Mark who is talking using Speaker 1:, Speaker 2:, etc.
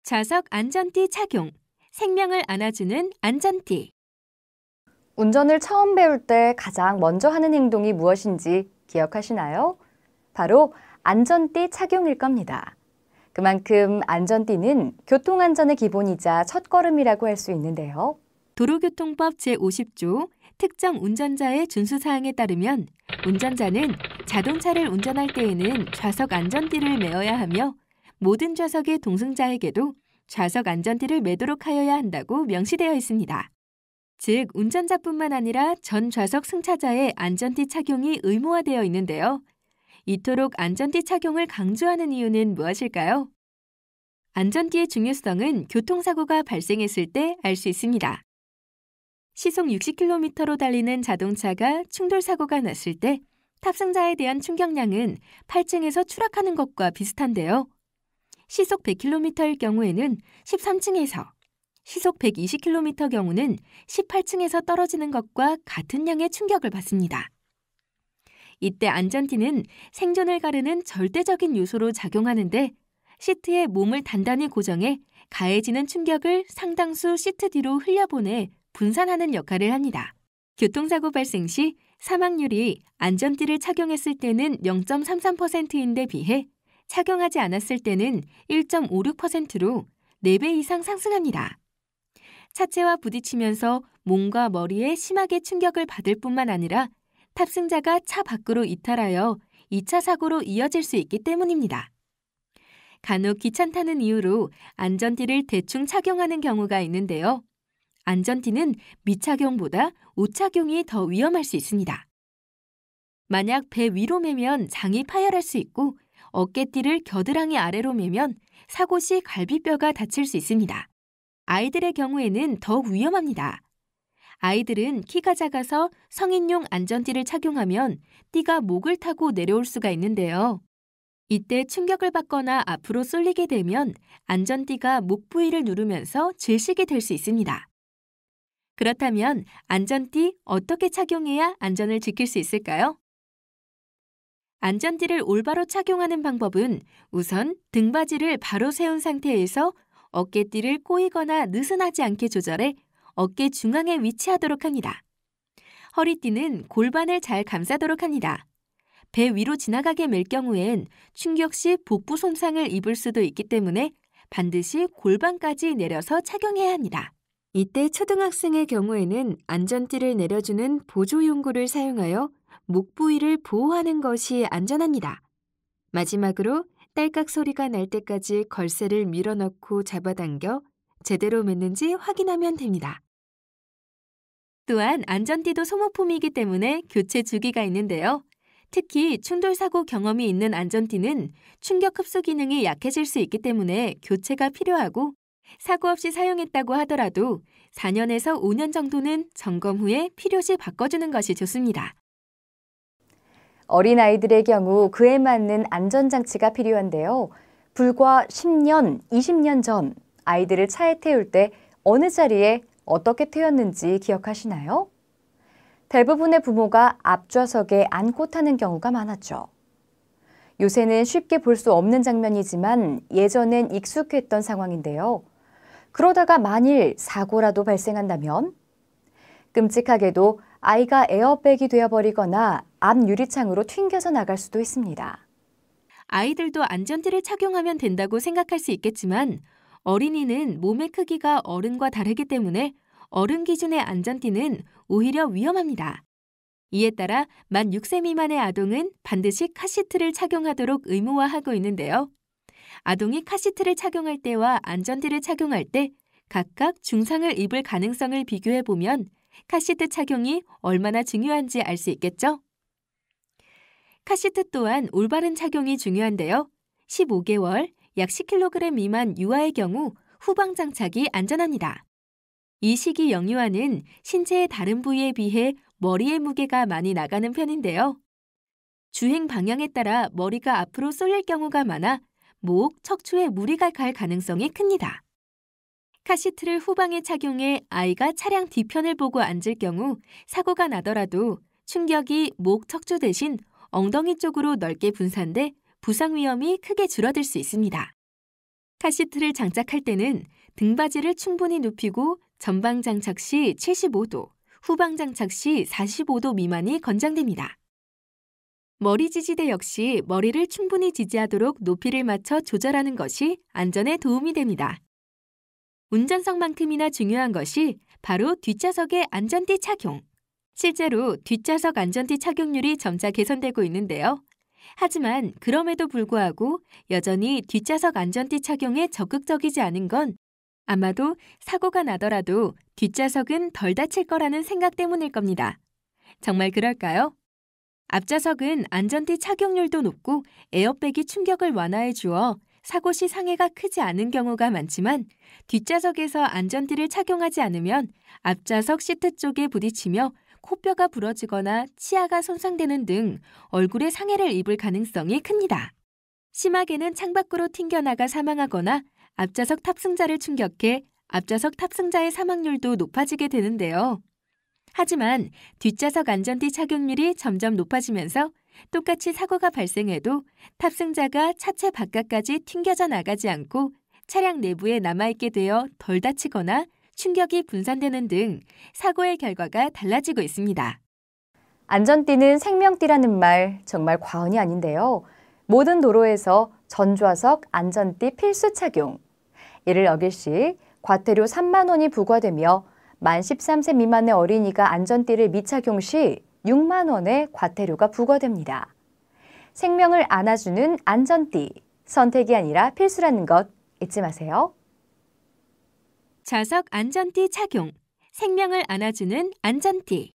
Speaker 1: 좌석 안전띠 착용, 생명을 안아주는 안전띠.
Speaker 2: 운전을 처음 배울 때 가장 먼저 하는 행동이 무엇인지 기억하시나요? 바로 안전띠 착용일 겁니다. 그만큼 안전띠는 교통안전의 기본이자 첫걸음이라고 할 수 있는데요.
Speaker 1: 도로교통법 제50조 특정 운전자의 준수사항에 따르면 운전자는 자동차를 운전할 때에는 좌석 안전띠를 메어야 하며 모든 좌석의 동승자에게도 좌석 안전띠를 매도록 하여야 한다고 명시되어 있습니다. 즉, 운전자뿐만 아니라 전 좌석 승차자의 안전띠 착용이 의무화되어 있는데요. 이토록 안전띠 착용을 강조하는 이유는 무엇일까요? 안전띠의 중요성은 교통사고가 발생했을 때 알 수 있습니다. 시속 60km로 달리는 자동차가 충돌사고가 났을 때 탑승자에 대한 충격량은 8층에서 추락하는 것과 비슷한데요. 시속 100km일 경우에는 13층에서, 시속 120km 경우는 18층에서 떨어지는 것과 같은 양의 충격을 받습니다. 이때 안전띠는 생존을 가르는 절대적인 요소로 작용하는데 시트에 몸을 단단히 고정해 가해지는 충격을 상당수 시트 뒤로 흘려보내 분산하는 역할을 합니다. 교통사고 발생 시 사망률이 안전띠를 착용했을 때는 0.33%인데 비해 착용하지 않았을 때는 1.56%로 4배 이상 상승합니다. 차체와 부딪히면서 몸과 머리에 심하게 충격을 받을 뿐만 아니라 탑승자가 차 밖으로 이탈하여 2차 사고로 이어질 수 있기 때문입니다. 간혹 귀찮다는 이유로 안전띠를 대충 착용하는 경우가 있는데요. 안전띠는 미착용보다 오착용이 더 위험할 수 있습니다. 만약 배 위로 매면 장이 파열할 수 있고 어깨띠를 겨드랑이 아래로 매면 사고 시 갈비뼈가 다칠 수 있습니다. 아이들의 경우에는 더욱 위험합니다. 아이들은 키가 작아서 성인용 안전띠를 착용하면 띠가 목을 타고 내려올 수가 있는데요. 이때 충격을 받거나 앞으로 쏠리게 되면 안전띠가 목 부위를 누르면서 질식이 될 수 있습니다. 그렇다면 안전띠 어떻게 착용해야 안전을 지킬 수 있을까요? 안전띠를 올바로 착용하는 방법은 우선 등받이를 바로 세운 상태에서 어깨띠를 꼬이거나 느슨하지 않게 조절해 어깨 중앙에 위치하도록 합니다. 허리띠는 골반을 잘 감싸도록 합니다. 배 위로 지나가게 맬 경우엔 충격 시 복부 손상을 입을 수도 있기 때문에 반드시 골반까지 내려서 착용해야 합니다. 이때 초등학생의 경우에는 안전띠를 내려주는 보조용구를 사용하여 목 부위를 보호하는 것이 안전합니다. 마지막으로 딸깍 소리가 날 때까지 걸쇠를 밀어넣고 잡아당겨 제대로 맸는지 확인하면 됩니다. 또한 안전띠도 소모품이기 때문에 교체 주기가 있는데요. 특히 충돌사고 경험이 있는 안전띠는 충격 흡수 기능이 약해질 수 있기 때문에 교체가 필요하고 사고 없이 사용했다고 하더라도 4년에서 5년 정도는 점검 후에 필요시 바꿔주는 것이 좋습니다.
Speaker 2: 어린아이들의 경우 그에 맞는 안전장치가 필요한데요. 불과 10년, 20년 전 아이들을 차에 태울 때 어느 자리에 어떻게 태웠는지 기억하시나요? 대부분의 부모가 앞좌석에 앉고 타는 경우가 많았죠. 요새는 쉽게 볼 수 없는 장면이지만 예전엔 익숙했던 상황인데요. 그러다가 만일 사고라도 발생한다면 끔찍하게도 아이가 에어백이 되어버리거나 앞 유리창으로 튕겨서 나갈 수도 있습니다.
Speaker 1: 아이들도 안전띠를 착용하면 된다고 생각할 수 있겠지만 어린이는 몸의 크기가 어른과 다르기 때문에 어른 기준의 안전띠는 오히려 위험합니다. 이에 따라 만 6세 미만의 아동은 반드시 카시트를 착용하도록 의무화하고 있는데요. 아동이 카시트를 착용할 때와 안전띠를 착용할 때 각각 중상을 입을 가능성을 비교해보면 카시트 착용이 얼마나 중요한지 알 수 있겠죠? 카시트 또한 올바른 착용이 중요한데요. 15개월, 약 10kg 미만 유아의 경우 후방 장착이 안전합니다. 이 시기 영유아는 신체의 다른 부위에 비해 머리의 무게가 많이 나가는 편인데요. 주행 방향에 따라 머리가 앞으로 쏠릴 경우가 많아 목, 척추에 무리가 갈 가능성이 큽니다. 카시트를 후방에 착용해 아이가 차량 뒤편을 보고 앉을 경우 사고가 나더라도 충격이 목, 척추 대신 엉덩이 쪽으로 넓게 분산돼 부상 위험이 크게 줄어들 수 있습니다. 카시트를 장착할 때는 등받이를 충분히 눕히고 전방 장착 시 75도, 후방 장착 시 45도 미만이 권장됩니다. 머리 지지대 역시 머리를 충분히 지지하도록 높이를 맞춰 조절하는 것이 안전에 도움이 됩니다. 운전석만큼이나 중요한 것이 바로 뒷좌석의 안전띠 착용. 실제로 뒷좌석 안전띠 착용률이 점차 개선되고 있는데요. 하지만 그럼에도 불구하고 여전히 뒷좌석 안전띠 착용에 적극적이지 않은 건 아마도 사고가 나더라도 뒷좌석은 덜 다칠 거라는 생각 때문일 겁니다. 정말 그럴까요? 앞좌석은 안전띠 착용률도 높고 에어백이 충격을 완화해 주어 사고 시 상해가 크지 않은 경우가 많지만 뒷좌석에서 안전띠를 착용하지 않으면 앞좌석 시트 쪽에 부딪히며 코뼈가 부러지거나 치아가 손상되는 등 얼굴에 상해를 입을 가능성이 큽니다. 심하게는 창밖으로 튕겨나가 사망하거나 앞좌석 탑승자를 충격해 앞좌석 탑승자의 사망률도 높아지게 되는데요. 하지만 뒷좌석 안전띠 착용률이 점점 높아지면서 똑같이 사고가 발생해도 탑승자가 차체 바깥까지 튕겨져 나가지 않고 차량 내부에 남아있게 되어 덜 다치거나 충격이 분산되는 등 사고의 결과가 달라지고 있습니다.
Speaker 2: 안전띠는 생명띠라는 말 정말 과언이 아닌데요. 모든 도로에서 전좌석 안전띠 필수 착용. 이를 어길 시 과태료 3만 원이 부과되며 만 13세 미만의 어린이가 안전띠를 미착용 시 6만 원의 과태료가 부과됩니다. 생명을 안아주는 안전띠, 선택이 아니라 필수라는 것 잊지 마세요.
Speaker 1: 좌석 안전띠 착용, 생명을 안아주는 안전띠.